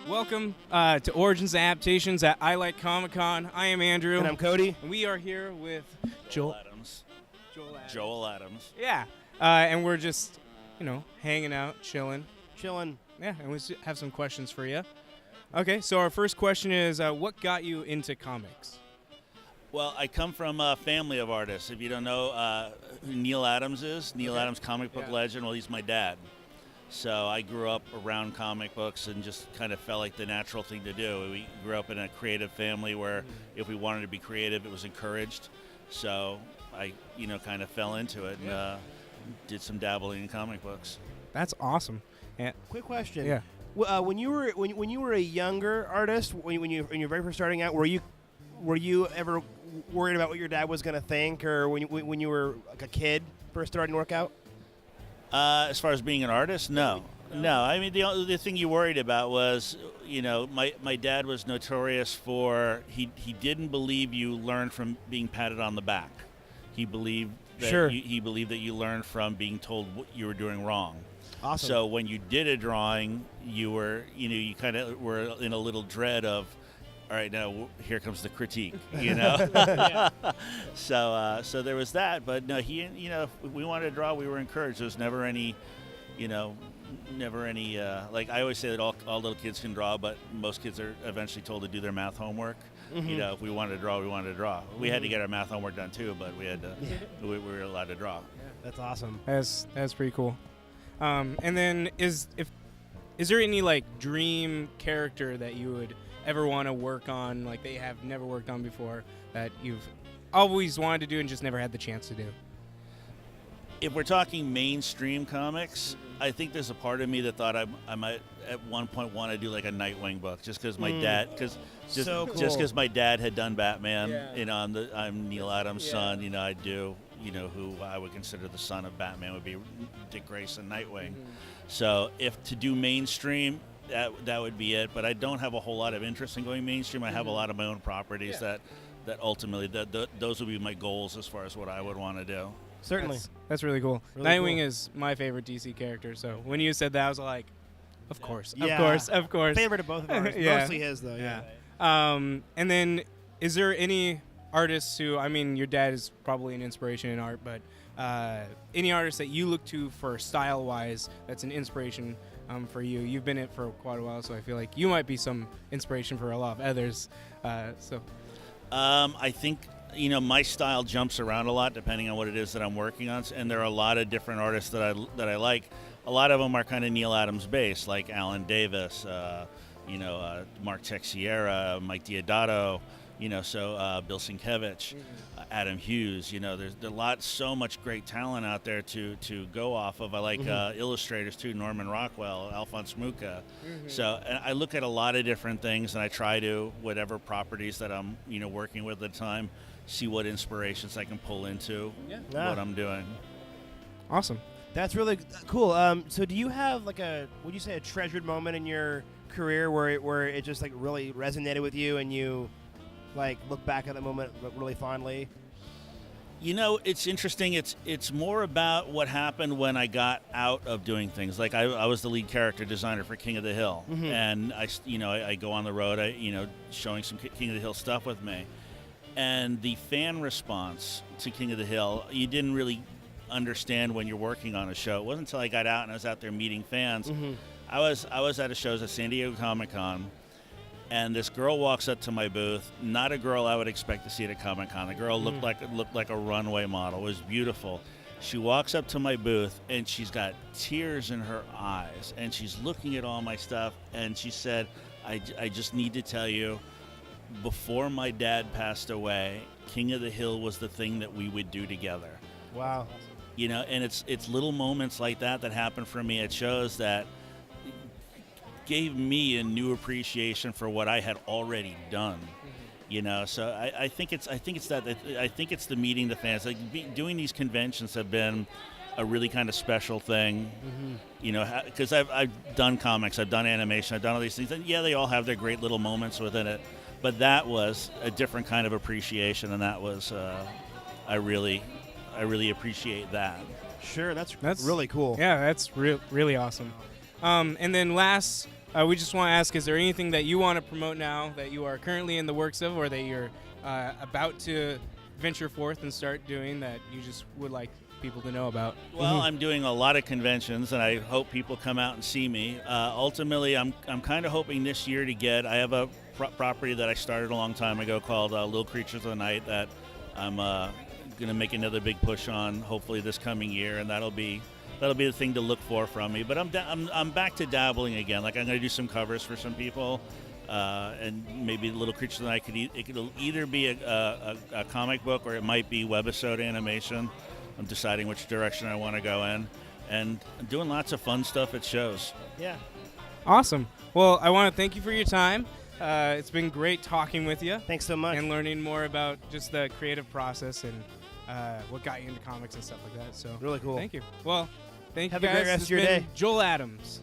Welcome to Origins and Adaptations at I Like Comic Con. I am Andrew. And I'm Cody. And we are here with Joel Adams. Joel Adams. Joel Adams. Yeah. And we're just, hanging out, chilling. Yeah, and we have some questions for you. Okay, so our first question is, what got you into comics? Well, I come from a family of artists. If you don't know who Neil Adams is, Neil Adams, comic book legend, well, he's my dad. So I grew up around comic books and just kind of felt like the natural thing to do. We grew up in a creative family where if we wanted to be creative, it was encouraged. So I, kind of fell into it and did some dabbling in comic books. That's awesome. Yeah. Quick question. Yeah. When you were a younger artist, when you were very first starting out, were you ever worried about what your dad was going to think, or when you were like a kid first starting to work out? As far as being an artist, no. I mean, the thing you worried about was, my dad was notorious for he didn't believe you learned from being patted on the back. He believed that he believed that you learned from being told what you were doing wrong. Awesome. So when you did a drawing, you were, you kind of were in a little dread of, all right, now here comes the critique, So there was that, but no, if we wanted to draw, we were encouraged. There was never any, like I always say that all little kids can draw, but most kids are eventually told to do their math homework. Mm-hmm. If we wanted to draw, we wanted to draw. We had to get our math homework done too, but we had to, we were allowed to draw. Yeah, that's awesome. That's pretty cool. And then is there any like dream character that you would ever want to work on, like they have never worked on before, that you've always wanted to do and just never had the chance to do? If we're talking mainstream comics, I think there's a part of me that thought I might at one point want to do like a Nightwing book, just because my dad, just because my dad had done Batman. I'm Neil Adams' son. I do. Who I would consider the son of Batman would be Dick Grayson, Nightwing. So if to do mainstream, that would be it. But I don't have a whole lot of interest in going mainstream. I have a lot of my own properties that ultimately those would be my goals as far as what I would want to do. Certainly. That's really cool. Really Nightwing cool. is my favorite DC character, so when you said that, I was like, of course. Favorite of both of ours. Yeah. Mostly his, though. Yeah. And then, is there any artists who, I mean, your dad is probably an inspiration in art, but any artist that you look to for style-wise that's an inspiration for you? You've been in it for quite a while, so I feel like you might be some inspiration for a lot of others. I think my style jumps around a lot depending on what it is that I'm working on, and there are a lot of different artists that I like. A lot of them are kind of Neil Adams based, like Alan Davis, Mark Texiera, Mike Deodato, Bill Sienkiewicz, Adam Hughes. There's so much great talent out there to go off of. I like illustrators too, Norman Rockwell, Alphonse Mucha. So and I look at a lot of different things, and I try to, whatever properties that I'm working with at the time, see what inspirations I can pull into what I'm doing. Awesome. That's really cool. So do you have would you say a treasured moment in your career where it just like really resonated with you and you like look back at the moment really fondly? It's interesting. It's more about what happened when I got out of doing things. Like I was the lead character designer for King of the Hill, and I go on the road, showing some King of the Hill stuff with me, and the fan response to King of the Hill, you didn't really understand when you're working on a show. It wasn't until I got out and I was out there meeting fans. I was at a show at San Diego Comic-Con, and this girl walks up to my booth. Not a girl I would expect to see at a Comic-Con. The girl looked like a runway model. It was beautiful. She walks up to my booth, and she's got tears in her eyes, and she's looking at all my stuff, and she said, I just need to tell you, before my dad passed away, King of the Hill was the thing that we would do together. Wow. And it's little moments like that happen for me at shows that gave me a new appreciation for what I had already done. So I think it's the meeting the fans. Like doing these conventions have been a really kind of special thing. Because I've done comics, I've done animation, I've done all these things, and they all have their great little moments within it. But that was a different kind of appreciation, and that was I really appreciate that. Sure, that's really cool. Yeah, that's really awesome. And then last we just want to ask: is there anything that you want to promote now that you are currently in the works of, or that you're about to venture forth and start doing that you just would like people to know about? Well, I'm doing a lot of conventions, and I hope people come out and see me. Ultimately, I'm kind of hoping this year to get. I have a property that I started a long time ago called Little Creatures of the Night that I'm going to make another big push on. Hopefully this coming year, and that'll be the thing to look for from me. But I'm back to dabbling again. Like I'm going to do some covers for some people. And maybe Little Creatures of the Night could either be a comic book or it might be webisode animation. I'm deciding which direction I want to go in, and I'm doing lots of fun stuff at shows. Yeah. Awesome. Well, I want to thank you for your time. It's been great talking with you. Thanks so much. And learning more about just the creative process and what got you into comics and stuff like that. So Really cool. Thank you. Well, thank Have you a guys. great rest This of your has been day. Joel Adams.